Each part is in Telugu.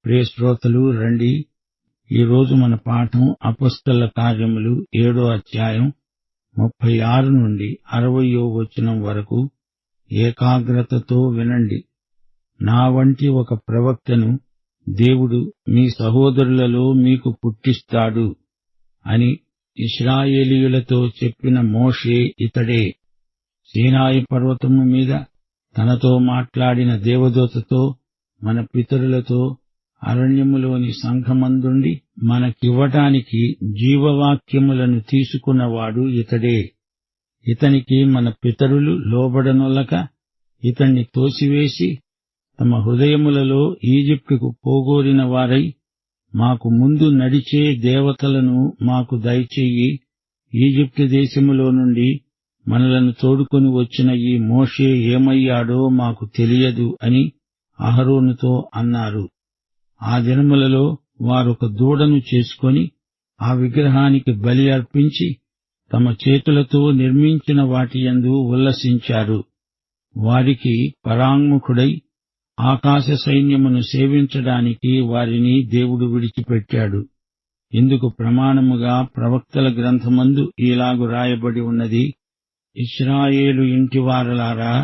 ప్రియ శ్రోతలు, రండి. ఈరోజు మన పాఠం అపొస్తలుల కార్యములు 7వ అధ్యాయం 36 నుండి 60వ వచనం వరకు. ఏకాగ్రతతో వినండి. నా వంటి ఒక ప్రవక్తను దేవుడు మీ సహోదరులలో మీకు పుట్టిస్తాడు అని ఇశ్రాయేలీయులతో చెప్పిన మోషే ఇతడే. సీనాయి పర్వతము మీద తనతో మాట్లాడిన దేవదూతతో, మన పితరులతో అరణ్యములోని సంఘమందుండి మనకివ్వటానికి జీవవాక్యములను తీసుకున్నవాడు ఇతడే. ఇతనికి మన పితరులు లోబడనొల్లక ఇతణ్ణి తోసివేసి తమ హృదయములలో ఈజిప్టుకు పోగోరిన వారై, మాకు ముందు నడిచే దేవతలను మాకు దయచెయ్యి, ఈజిప్టు దేశములో నుండి మనలను తోడుకొని వచ్చిన ఈ మోషే ఏమయ్యాడో మాకు తెలియదు అని అహరోనుతో అన్నారు. ఆ దినములలో వారొక దూడను చేసుకొని ఆ విగ్రహానికి బలి అర్పించి తమ చేతులతో నిర్మించిన వాటియందు ఉల్లసించారు. వారికి పరాంగుఖుడై ఆకాశ సైన్యమును సేవించడానికి వారిని దేవుడు విడిచిపెట్టాడు. ఇందుకు ప్రమాణముగా ప్రవక్తల గ్రంథమందు ఇలాగు రాయబడి ఉన్నది: ఇశ్రాయేలు ఇంటివారలారా,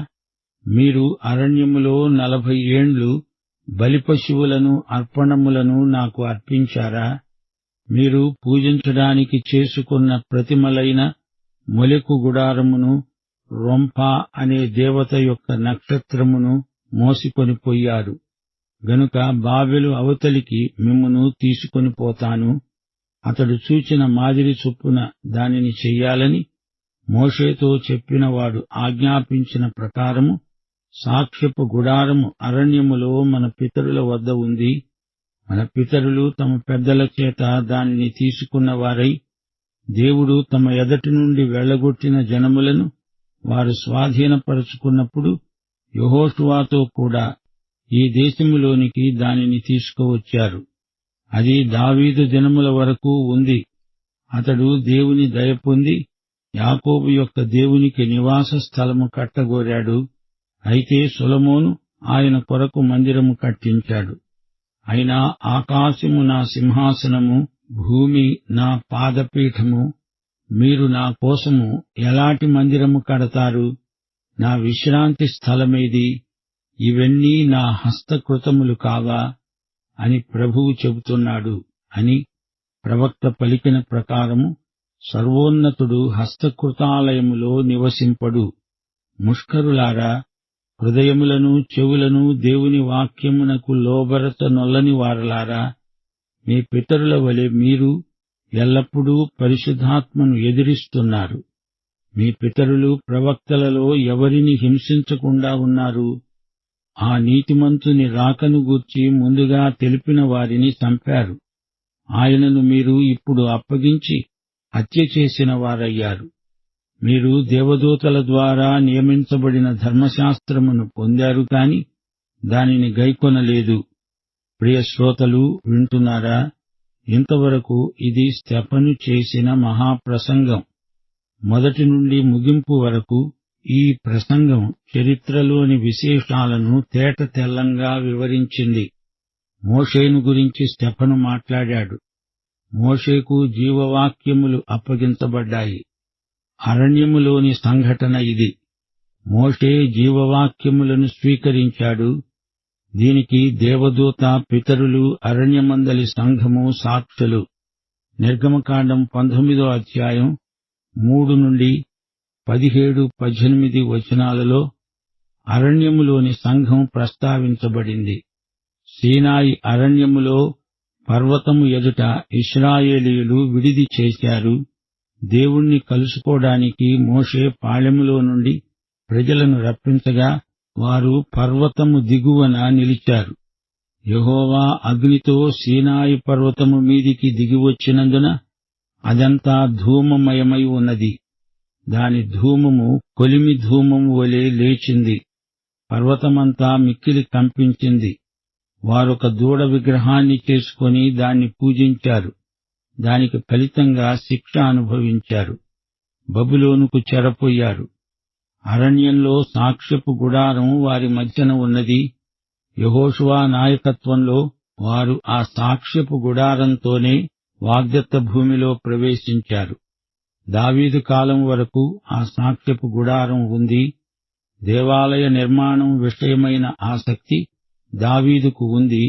మీరు అరణ్యములో 40 ఏండ్లు బలిపశువులను అర్పణములను నాకు అర్పించారా? మీరు పూజించడానికి చేసుకున్న ప్రతిమలైన మొలెకు గుడారమును, రొంపా అనే దేవత యొక్క నక్షత్రమును మోసికొనిపోయారు. గనుక బాబెలు అవతలికి మిమ్మును తీసుకొనిపోతాను. అతడు చూచిన మాదిరి చొప్పున దానిని చెయ్యాలని మోషేతో చెప్పినవాడు ఆజ్ఞాపించిన ప్రకారము సాక్ష్యపు గుడారము అరణ్యములో మన పితరుల వద్ద ఉంది. మన పితరులు తమ పెద్దల చేత దానిని తీసుకున్నవారై, దేవుడు తమ ఎదటి నుండి వెళ్లగొట్టిన జనములను వారు స్వాధీనపరచుకున్నప్పుడు యెహోషువతో కూడా ఈ దేశములోనికి దానిని తీసుకువచ్చారు. అది దావీదు దినముల వరకు ఉంది. అతడు దేవుని దయ పొంది యాకోబు యొక్క దేవునికి నివాస స్థలము కట్టగోరాడు. అయితే సొలొమోను ఆయన కొరకు మందిరము కట్టించాడు. అయినా ఆకాశము నా సింహాసనము, భూమి నా పాదపీఠము. మీరు నా కోసము ఎలాంటి మందిరము కడతారు? నా విశ్రాంతి స్థలమేది? ఇవన్నీ నా హస్తకృతములు కావా అని ప్రభువు చెబుతున్నాడు అని ప్రవక్త పలికిన ప్రకారము సర్వోన్నతుడు హస్తకృతాలయములో నివసింపడు. ముష్కరులారా, హృదయములను చెవులను దేవుని వాక్యమునకు లోబరచనొల్లని వారలారా, మీ పితరుల వలె మీరు ఎల్లప్పుడూ పరిశుద్ధాత్మను ఎదిరిస్తున్నారు. మీ పితరులు ప్రవక్తలలో ఎవరిని హింసించకుండా ఉన్నారు. ఆ నీతిమంతుని రాకను గూర్చి ముందుగా తెలిపిన వారిని చంపారు. ఆయనను మీరు ఇప్పుడు అప్పగించి హత్య చేసిన వారయ్యారు. మీరు దేవదూతల ద్వారా నియమించబడిన ధర్మశాస్త్రమును పొందారు కాని దానిని గైకొనలేదు. ప్రియ శ్రోతలు, వింటున్నారా? ఇంతవరకు ఇది స్తెఫను చేసిన మహాప్రసంగం. మొదటి నుండి ముగింపు వరకు ఈ ప్రసంగం చరిత్రలోని విశేషాలను తేటతెల్లంగా వివరించింది. మోషేను గురించి స్తెఫను మాట్లాడాడు. మోషేకు జీవవాక్యములు అప్పగించబడ్డాయి. అరణ్యములోని సంఘటన ఇది. మోషే జీవవాక్యములను స్వీకరించాడు. దీనికి దేవదూత, పితరులు, అరణ్యమందలి సంఘము సాక్షులు. నిర్గమకాండం 19వ అధ్యాయం 3 నుండి 17-18 వచనాలలో అరణ్యములోని సంఘం ప్రస్తావించబడింది. సీనాయి అరణ్యములో పర్వతము ఎదుట ఇశ్రాయేలీయులు విడిది చేశారు. దేవుణ్ణి కలుసుకోవడానికి మోషే పాళెములో నుండి ప్రజలను రప్పించగా వారు పర్వతము దిగువన నిలిచారు. యెహోవా అగ్నితో సీనాయి పర్వతము మీదికి దిగివచ్చినందున అదంతా ధూమమయమై ఉన్నది. దాని ధూమము కొలిమి ధూమము వలె లేచింది. పర్వతమంతా మిక్కిలి కంపించింది. వారొక దూడ విగ్రహాన్ని చేసుకొని దాన్ని పూజించారు. దానికి ఫలితంగా శిక్ష అనుభవించారు. బబులోనుకు చెరపోయారు. అరణ్యంలో సాక్ష్యపు గుడారం వారి మధ్యన ఉన్నది. యెహోషువ నాయకత్వంలో వారు ఆ సాక్ష్యపు గుడారంతోనే వాగ్దత్త భూమిలో ప్రవేశించారు. దావీదు కాలం వరకు ఆ సాక్ష్యపు గుడారం ఉంది. దేవాలయ నిర్మాణం విషయమైన ఆసక్తి దావీదుకు ఉంది.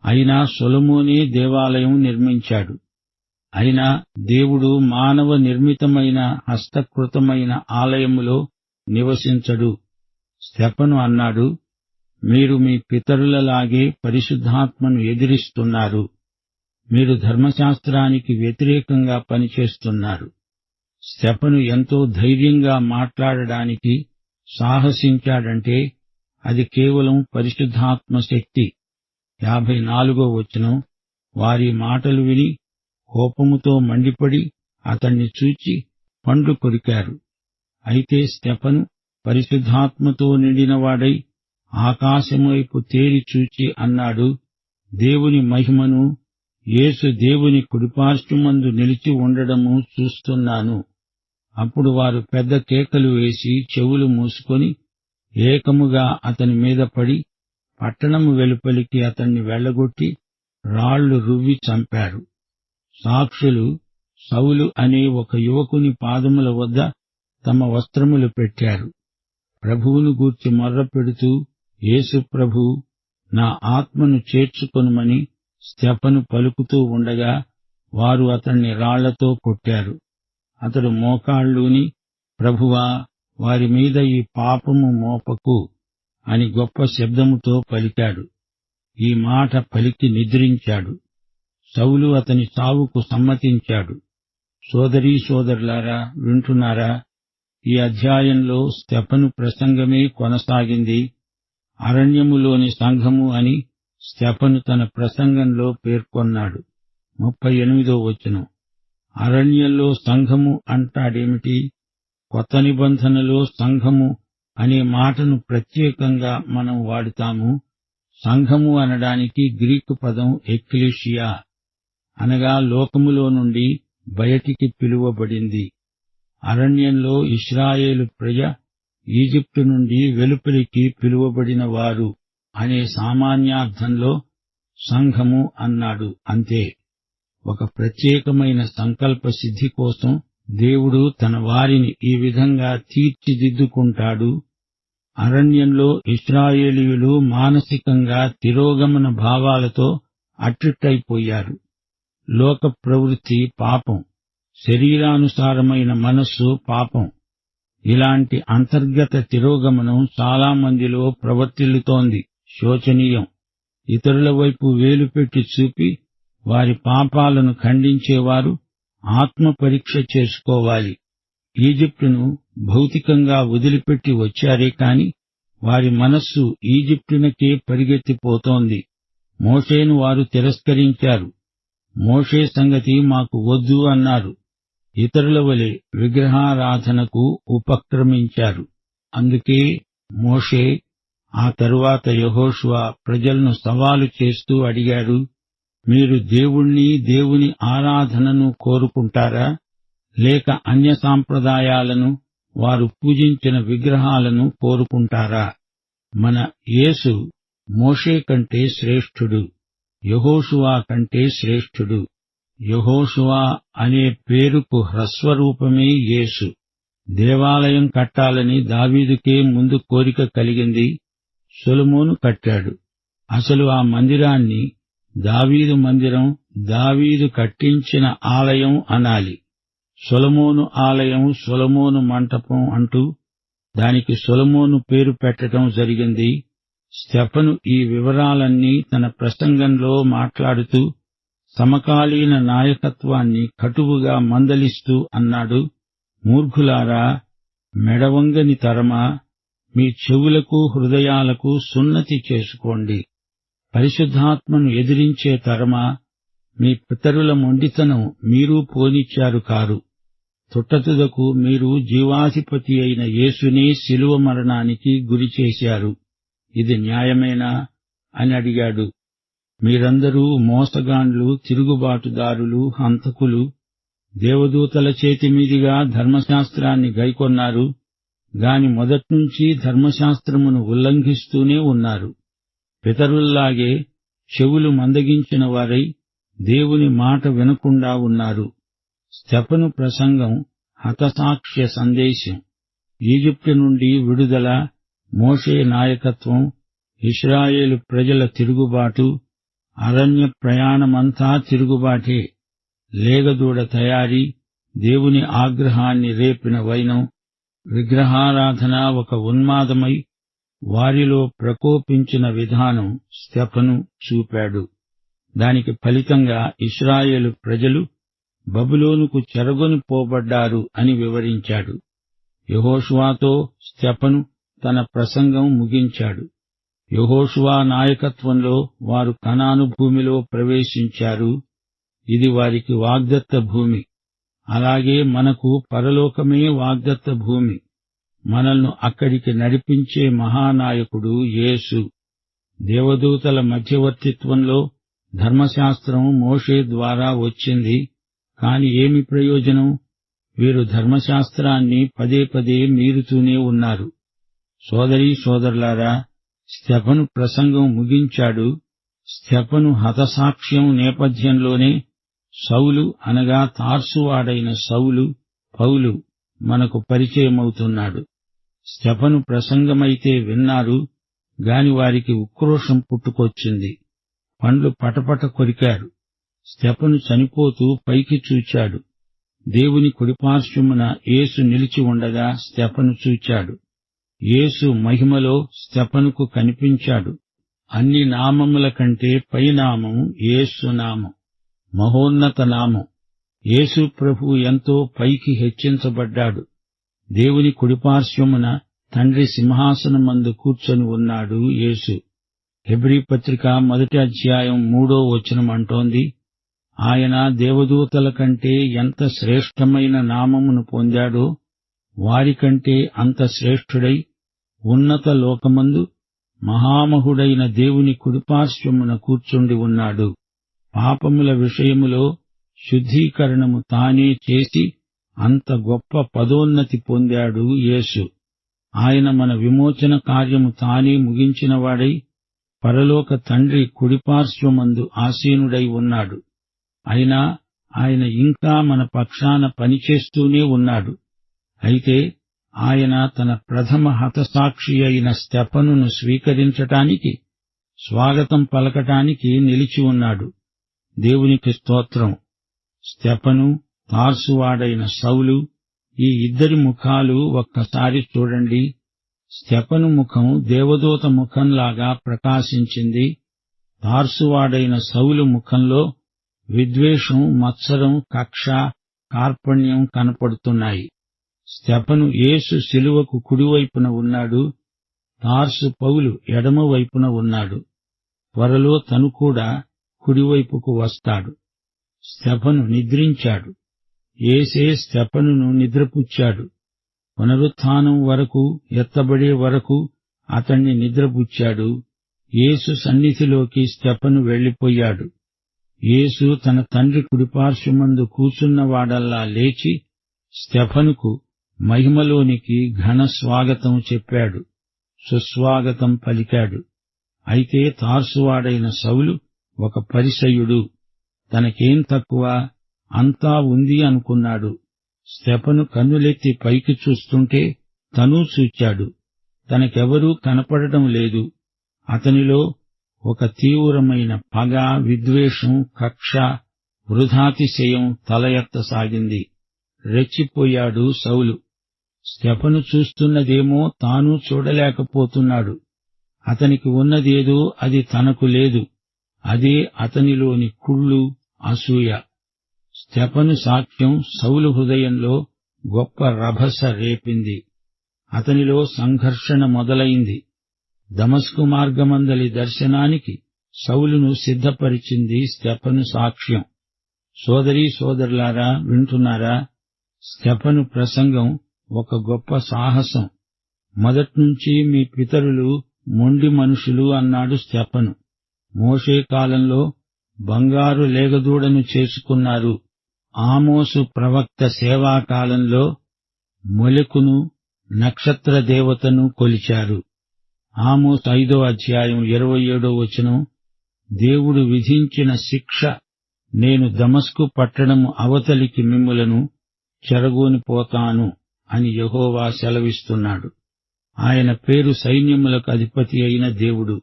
అయినా సొలొమోనే దేవాలయం నిర్మించాడు. అయినా దేవుడు మానవ నిర్మితమైన హస్తకృతమైన ఆలయములో నివసించడు. స్తెఫను అన్నాడు, మీరు మీ పితరులలాగే పరిశుద్ధాత్మను ఎదిరిస్తున్నారు. మీరు ధర్మశాస్త్రానికి వ్యతిరేకంగా పనిచేస్తున్నారు. స్తెఫను ఎంతో ధైర్యంగా మాట్లాడడానికి సాహసించాడంటే అది కేవలం పరిశుద్ధాత్మ శక్తి. 54వ వచనం, వారి మాటలు విని కోపముతో మండిపడి అతణ్ణి చూచి పండ్లు కొరికారు. అయితే స్తెఫను పరిశుద్ధాత్మతో నిండినవాడై ఆకాశం వైపు తేరి చూచి అన్నాడు, దేవుని మహిమను, యేసు దేవుని కుడిపార్శ్వమందు నిలిచి ఉండడము చూస్తున్నాను. అప్పుడు వారు పెద్ద కేకలు వేసి చెవులు మూసుకొని ఏకముగా అతని మీద పడి పట్టణము వెలుపలికి అతన్ని వెళ్లగొట్టి రాళ్లు రువ్వి చంపారు. సాక్షులు సౌలు అనే ఒక యువకుని పాదముల వద్ద తమ వస్త్రములు పెట్టారు. ప్రభువును గూర్చి మొర్రపెడుతూ, యేసు ప్రభూ, నా ఆత్మను చేర్చుకొనుమని స్తెఫను పలుకుతూ ఉండగా వారు అతణ్ణి రాళ్లతో కొట్టారు. అతడు మోకాళ్ళూని, ప్రభువా, వారి మీద ఈ పాపము మోపకు అని గొప్ప శబ్దముతో పలికాడు. ఈ మాట పలికి నిద్రించాడు. సౌలు అతని చావుకు సమ్మతించాడు. సోదరీ సోదరులారా, వింటున్నారా? ఈ అధ్యాయంలో స్తెఫను ప్రసంగమే కొనసాగింది. అరణ్యములోని సంఘము అని స్తెఫను తన ప్రసంగంలో పేర్కొన్నాడు. 38వ వచనం, అరణ్యంలో సంఘము అంటాడేమిటి? కొత్త నిబంధనలో సంఘము అనే మాటను ప్రత్యేకంగా మనం వాడుతాము. సంఘము అనడానికి గ్రీకు పదం ఎక్లీషియా, అనగా లోకములో నుండి బయటికి పిలువబడింది. అరణ్యంలో ఇశ్రాయేలు ప్రజ ఈజిప్టు నుండి వెలుపలికి పిలువబడిన వారు అనే సామాన్యార్థంలో సంఘము అన్నాడు. అంతే. ఒక ప్రత్యేకమైన సంకల్ప సిద్ధి కోసం దేవుడు తన వారిని ఈ విధంగా తీర్చిదిద్దుకుంటాడు. అరణ్యంలో ఇశ్రాయేలీయులు మానసికంగా తిరోగమన భావాలతో అట్టిట్టయిపోయారు. లోక ప్రవృత్తి పాపం, శరీరానుసారమైన మనస్సు పాపం. ఇలాంటి అంతర్గత తిరోగమనం చాలా మందిలో ప్రవర్తిల్లుతోంది. శోచనీయం. ఇతరుల వైపు వేలు పెట్టి చూపి వారి పాపాలను ఖండించేవారు ఆత్మ పరీక్ష చేసుకోవాలి. ఈజిప్టును భౌతికంగా వదిలిపెట్టి వచ్చారే కాని వారి మనస్సు ఈజిప్టునకే పరిగెత్తిపోతోంది. మోషేను వారు తిరస్కరించారు. మోషే సంగతి మాకు వద్దు అన్నారు. ఇతరుల వలె విగ్రహారాధనకు ఉపక్రమించారు. అందుకే మోషే, ఆ తరువాత యెహోషువ ప్రజలను సవాలు చేస్తూ అడిగాడు, మీరు దేవుణ్ణి, దేవుని ఆరాధనను కోరుకుంటారా, లేక అన్య సాంప్రదాయాలను, వారు పూజించిన విగ్రహాలను కోరుకుంటారా? మన యేసు మోషే కంటే శ్రేష్ఠుడు, యెహోషువ కంటే శ్రేష్ఠుడు. యెహోషువ అనే పేరుకు హ్రస్వరూపమే యేసు. దేవాలయం కట్టాలని దావీదుకే ముందు కోరిక కలిగింది. సొలొమోను కట్టాడు. అసలు ఆ మందిరాన్ని దావీదు మందిరం, దావీదు కట్టించిన ఆలయం అనాలి. సొలొమోను ఆలయం, సొలొమోను మంటపం అంటూ దానికి సొలొమోను పేరు పెట్టడం జరిగింది. స్తెఫను ఈ వివరాలన్నీ తన ప్రసంగంలో మాట్లాడుతూ సమకాలీన నాయకత్వాన్ని కటువుగా మందలిస్తూ అన్నాడు, మూర్ఖులారా, మెడవంగని తరమా, మీ చెవులకు హృదయాలకు సున్నతి చేసుకోండి. పరిశుద్ధాత్మను ఎదిరించే తరమా, మీ పితరుల మొండితనం మీరు పోనిచ్చారు కారు. తుట్టతుదకు మీరు జీవాధిపతి అయిన యేసునే శిలువ మరణానికి గురిచేశారు. ఇది న్యాయమేనా అని అడిగాడు. మీరందరూ మోసగాండ్లు, తిరుగుబాటుదారులు, హంతకులు. దేవదూతల చేతిమీదిగా ధర్మశాస్త్రాన్ని గైకొన్నారు గాని మొదట్నుంచి ధర్మశాస్త్రమును ఉల్లంఘిస్తూనే ఉన్నారు. పితరుల్లాగే చెవులు మందగించిన వారై దేవుని మాట వినకుండా ఉన్నారు. స్తెఫను ప్రసంగం హతసాక్ష్య సందేశం. ఈజిప్టు నుండి విడుదల, మోషే నాయకత్వం, ఇశ్రాయేలు ప్రజల తిరుగుబాటు, అరణ్య ప్రయాణమంతా తిరుగుబాటే, లేగదూడ తయారీ, దేవుని ఆగ్రహాన్ని రేపిన వైనం, విగ్రహారాధన ఒక ఉన్మాదమై వారిలో ప్రకోపించిన విధానం స్తెఫను చూపాడు. దానికి ఫలితంగా ఇశ్రాయేలు ప్రజలు బబులోనుకు చెరగొని పోబడ్డారు అని వివరించాడు. యెహోషువతో స్తెఫను తన ప్రసంగం ముగించాడు. యెహోషువ నాయకత్వంలో వారు కనాను భూమిలో ప్రవేశించారు. ఇది వారికి వాగ్దత్త భూమి. అలాగే మనకు పరలోకమే వాగ్దత్త భూమి. మనల్ని అక్కడికి నడిపించే మహానాయకుడు యేసు. దేవదూతల మధ్యవర్తిత్వంలో ధర్మశాస్త్రం మోషే ద్వారా వచ్చింది. కాని ఏమి ప్రయోజనం? వీరు ధర్మశాస్త్రాన్ని పదే పదే మీరుతూనే ఉన్నారు. సోదరీ సోదరులారా, స్తెఫను ప్రసంగం ముగించాడు. స్తెఫను హతసాక్ష్యం నేపథ్యంలోనే సౌలు అనగా తార్సువాడైన సౌలు, పౌలు మనకు పరిచయమవుతున్నాడు. స్తెఫను ప్రసంగమైతే విన్నారు గాని వారికి ఉక్రోషం పుట్టుకొచ్చింది. పండ్లు పటపట కొరికారు. స్తెఫను చనిపోతూ పైకి చూచాడు. దేవుని కుడిపార్శ్వమున యేసు నిలిచి ఉండగా స్తెఫను చూచాడు. యేసు మహిమలో స్తెఫనుకు కనిపించాడు. అన్ని నామముల కంటే పైనామం యేసు నామం, మహోన్నత నామం. యేసు ప్రభు ఎంతో పైకి హెచ్చించబడ్డాడు. దేవుని కుడిపార్శ్వమున తండ్రి సింహాసనమందు కూర్చొని ఉన్నాడు యేసు. హెబ్రీ పత్రిక 1వ అధ్యాయం 3వ వచనం అంటోంది, ఆయన దేవదూతల కంటే ఎంత శ్రేష్టమైన నామమును పొందాడో వారికంటే అంత శ్రేష్ఠుడై ఉన్నత లోకమందు మహామహుడైన దేవుని కుడిపార్శ్వమున కూర్చుండి ఉన్నాడు. పాపముల విషయములో శుద్ధీకరణము తానే చేసి అంత గొప్ప పదోన్నతి పొందాడు యేసు. ఆయన మన విమోచన కార్యము తానే ముగించినవాడై పరలోక తండ్రి కుడిపార్శ్వమందు ఆసీనుడై ఉన్నాడు. అయినా ఆయన ఇంకా మన పక్షాన పనిచేస్తూనే ఉన్నాడు. అయితే ఆయన తన ప్రథమ హతసాక్షి అయిన స్తెఫనును స్వీకరించటానికి, స్వాగతం పలకటానికి నిలిచి ఉన్నాడు. దేవునికి స్తోత్రం. స్తెఫను, తార్సువాడైన సౌలు, ఈ ఇద్దరి ముఖాలు ఒక్కసారి చూడండి. స్తెఫను ముఖం దేవదూత ముఖంలాగా ప్రకాశించింది. తార్సువాడైన సౌలు ముఖంలో విద్వేషం, మత్సరం, కక్ష, కార్పణ్యం కనపడుతున్నాయి. స్తెఫను యేసు శిలువకు కుడివైపున ఉన్నాడు. తార్సు పౌలు ఎడమవైపున ఉన్నాడు. త్వరలో తను కూడా కుడివైపుకు వస్తాడు. స్తెఫను నిద్రించాడు. యేసే స్తెఫనును నిద్రపుచ్చాడు. పునరుత్థానం వరకు, ఎత్తబడే వరకు అతణ్ణి నిద్రపుచ్చాడు. యేసు సన్నిధిలోకి స్తెఫను వెళ్లిపోయాడు. యేసు తన తండ్రి కుడిపార్శ్వమందు కూచున్నవాడల్లా లేచి స్తెఫనుకు మహిమలోనికి ఘన స్వాగతం చెప్పాడు, సుస్వాగతం పలికాడు. అయితే తార్సువాడైన సౌలు ఒక పరిసయ్యుడు. తనకేం తక్కువ, అంతా ఉంది అనుకున్నాడు. స్తెఫను కన్నులెత్తి పైకి చూస్తుంటే తనూ చూచాడు. తనకెవరూ కనపడటం లేదు. అతనిలో ఒక తీవ్రమైన పగ, విద్వేషం, కక్ష, వృథాతిశయం తల ఎత్తసాగింది. రెచ్చిపోయాడు సౌలు. స్తెఫను చూస్తున్నదేమో తాను చూడలేకపోతున్నాడు. అతనికి ఉన్నదేదో అది తనకు లేదు. అదే అతనిలోని కుళ్ళు, అసూయ. స్తెఫను సాక్ష్యం సౌలు హృదయంలో గొప్ప రభస రేపింది. అతనిలో సంఘర్షణ మొదలైంది. దమస్కు మార్గమందలి దర్శనానికి సౌలును సిద్ధపరిచింది స్తెఫను సాక్ష్యం. సోదరీ సోదరులారా, వింటున్నారా? స్తెఫను ప్రసంగం ఒక గొప్ప సాహసం. మొదట్నుంచి మీ పితరులు మొండి మనుషులు అన్నాడు స్తెఫను. మోషే కాలంలో బంగారు లేగదూడను చేసుకున్నారు. ఆమోసు ప్రవక్త సేవాకాలంలో మొలెకును, నక్షత్ర దేవతను కొలిచారు. ఆమోసు 5వ అధ్యాయం 27వ వచనం, దేవుడు విధించిన శిక్ష, నేను దమస్కు పట్టణము అవతలికి మిమ్ములను చెరగోనిపోతాను అని యెహోవా సెలవిస్తున్నాడు. ఆయన పేరు సైన్యములకు అధిపతి అయిన దేవుడు.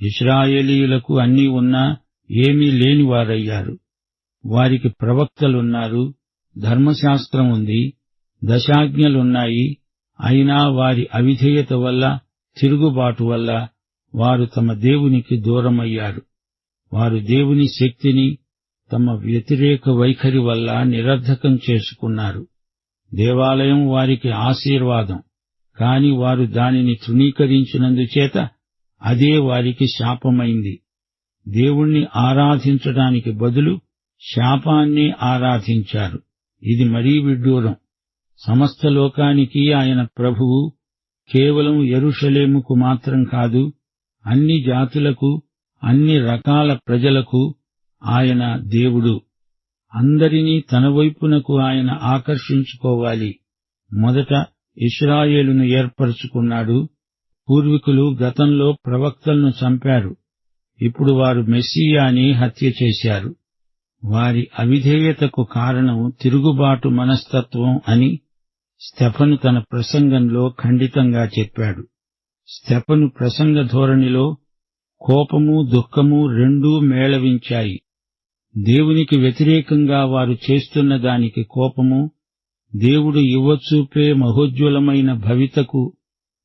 ఇశ్రాయేలీయులకు అన్నీ ఉన్నా ఏమీ లేనివారయ్యారు. వారికి ప్రవక్తలున్నారు, ధర్మశాస్త్రం ఉంది, దశాజ్ఞలున్నాయి. అయినా వారి అవిధేయత వల్ల, తిరుగుబాటు వల్ల వారు తమ దేవునికి దూరమయ్యారు. వారు దేవుని శక్తిని తమ వ్యతిరేక వైఖరి వల్ల నిరర్ధకం చేసుకున్నారు. దేవాలయం వారికి ఆశీర్వాదం, కాని వారు దానిని తృణీకరించినందుచేత అదే వారికి శాపమైంది. దేవుణ్ణి ఆరాధించడానికి బదులు శాపాన్ని ఆరాధించారు. ఇది మరీ విడ్డూరం. సమస్త లోకానికి ఆయన ప్రభువు, కేవలం యెరూషలేముకు మాత్రం కాదు, అన్ని జాతులకు, అన్ని రకాల ప్రజలకు ఆయన దేవుడు. అందరినీ తన వైపునకు ఆయన ఆకర్షించుకోవాలి. మొదట ఇశ్రాయేలును ఏర్పరచుకున్నాడు. పూర్వీకులు గతంలో ప్రవక్తలను చంపారు. ఇప్పుడు వారు మెస్సీయాని హత్య చేశారు. వారి అవిధేయతకు కారణం తిరుగుబాటు మనస్తత్వం అని స్టెఫను తన ప్రసంగంలో ఖండితంగా చెప్పాడు. స్టెఫను ప్రసంగ ధోరణిలో కోపము, దుఃఖము రెండూ మేళవించాయి. దేవునికి వ్యతిరేకంగా వారు చేస్తున్న దానికి కోపము, దేవుడు ఇవ్వచూపే మహోజ్వలమైన భవితకు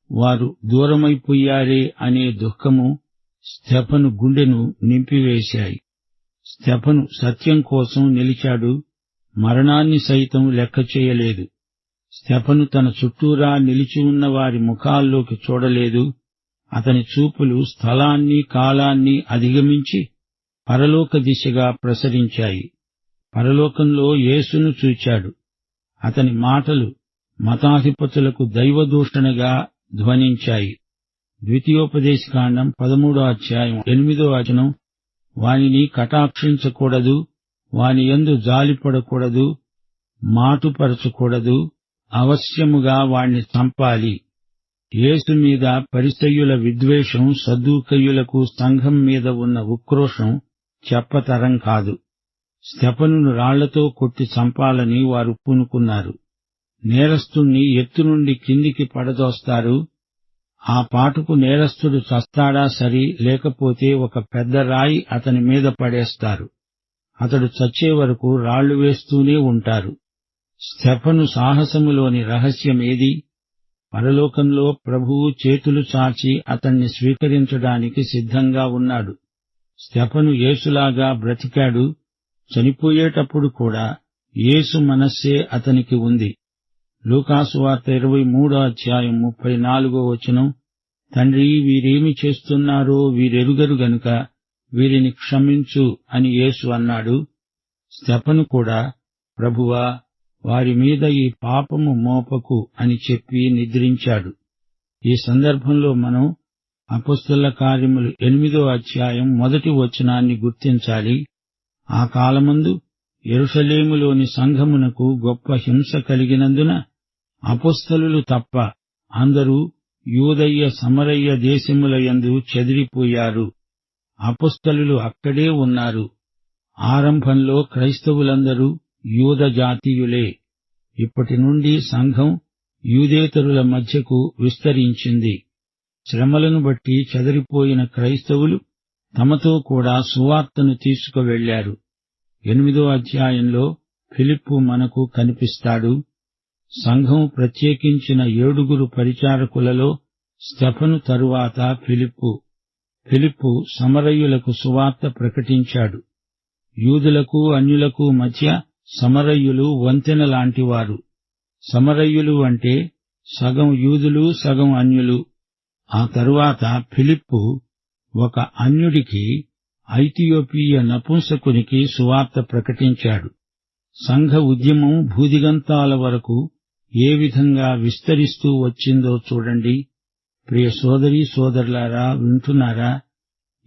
వారు దూరమైపోయారే అనే దుఃఖము స్టెఫను గుండెను నింపివేశాయి. స్టెఫను సత్యం కోసం నిలిచాడు, మరణాన్ని సైతం లెక్క చేయలేదు. స్టెఫను తన చుట్టూరా నిలిచి ఉన్న వారి ముఖాల్లోకి చూడలేదు. అతని చూపులు స్థలాన్ని, కాలాన్ని అధిగమించి పరలోక దిశగా ప్రసరించాయి. పరలోకంలో యేసును చూచాడు. అతని మాటలు మతాధిపతులకు దైవదూషణగా ధ్వనించాయి. ద్వితీయోపదేశకాండం 13:8 వానిని కటాక్షించకూడదు, వాని యందు జాలిపడకూడదు, మాటుపరచకూడదు, అవశ్యముగా వాణ్ణి చంపాలి. యేసు మీద పరిసయ్యుల విద్వేషం, సద్దూకయ్యులకు సంఘం మీద ఉన్న ఉక్రోషం చెప్పతరం కాదు. స్టెఫనును రాళ్లతో కొట్టి చంపాలని వారు పూనుకున్నారు. నేరస్తుణ్ణి ఎత్తు నుండి కిందికి పడదోస్తారు. ఆ పాటుకు నేరస్తుడు చస్తాడా సరి, లేకపోతే ఒక పెద్ద రాయి అతని మీద పడేస్తారు. అతడు చచ్చే వరకు రాళ్లు వేస్తూనే ఉంటారు. స్టెఫను సాహసములోని రహస్యమేది? పరలోకంలో ప్రభువు చేతులు చాచి అతన్ని స్వీకరించడానికి సిద్ధంగా ఉన్నాడు. స్టెఫను యేసులాగా బ్రతికాడు. చనిపోయేటప్పుడు కూడా యేసు మనస్సే అతనికి ఉంది. లూకాసు వార్త 23:34 తండ్రి, వీరేమి చేస్తున్నారో వీరెరుగరు గనుక వీరిని క్షమించు అని యేసు అన్నాడు. స్టెఫను కూడా, ప్రభువా, వారి మీద ఈ పాపము మోపకు అని చెప్పి నిద్రించాడు. ఈ సందర్భంలో మనం అపొస్తలుల కార్యములు 8:1 గుర్తించాలి. ఆ కాలమందు యెరూషలేములోని సంఘమునకు గొప్ప హింస కలిగినందున అపొస్తలులు తప్ప అందరూ యూదయ్య, సమరయ్య దేశముల యందు చెదిరిపోయారు. అపొస్తలులు అక్కడే ఉన్నారు. ఆరంభంలో క్రైస్తవులందరూ యూద జాతీయులే. ఇప్పటి నుండి సంఘం యూదేతరుల మధ్యకు విస్తరించింది. శ్రమలను బట్టి చెదిరిపోయిన క్రైస్తవులు తమతో కూడా సువార్తను తీసుకువెళ్లారు. 8 ఫిలిప్పు మనకు కనిపిస్తాడు. సంఘం ప్రత్యేకించిన 7 పరిచారకులలో స్టెఫను తరువాత ఫిలిప్పు. ఫిలిప్పు సమరయ్యులకు సువార్త ప్రకటించాడు. యూదులకు, అన్యులకు మధ్య సమరయ్యులు వంతెన లాంటివారు. సమరయ్యులు అంటే సగం యూదులు, సగం అన్యులు. ఆ తరువాత ఫిలిప్పు ఒక అన్యుడికి, ఐథియోపియ నపుంసకునికి సువార్త ప్రకటించాడు. సంఘ ఉద్యమం భూదిగంతాల వరకు ఏ విధంగా విస్తరిస్తూ వచ్చిందో చూడండి. ప్రియ సోదరీ సోదరులారా, వింటున్నారా?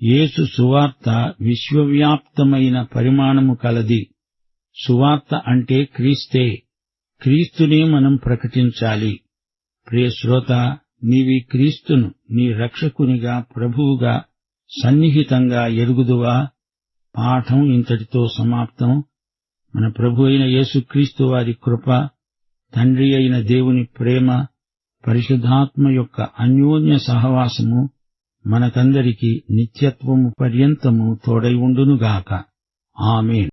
యేసు సువార్త విశ్వవ్యాప్తమైన పరిమాణము కలది. సువార్త అంటే క్రీస్తే. క్రీస్తునే మనం ప్రకటించాలి. ప్రియ శ్రోత, నీవి క్రీస్తును నీ రక్షకునిగా, ప్రభువుగా సన్నిహితంగా ఎరుగుదువా? పాఠం ఇంతటితో సమాప్తం. మన ప్రభు అయిన యేసుక్రీస్తు వారి కృప, తండ్రి అయిన దేవుని ప్రేమ, పరిశుద్ధాత్మ యొక్క అన్యోన్య సహవాసము మనకందరికీ నిత్యత్వము పర్యంతము తోడై ఉండునుగాక. ఆమేన్.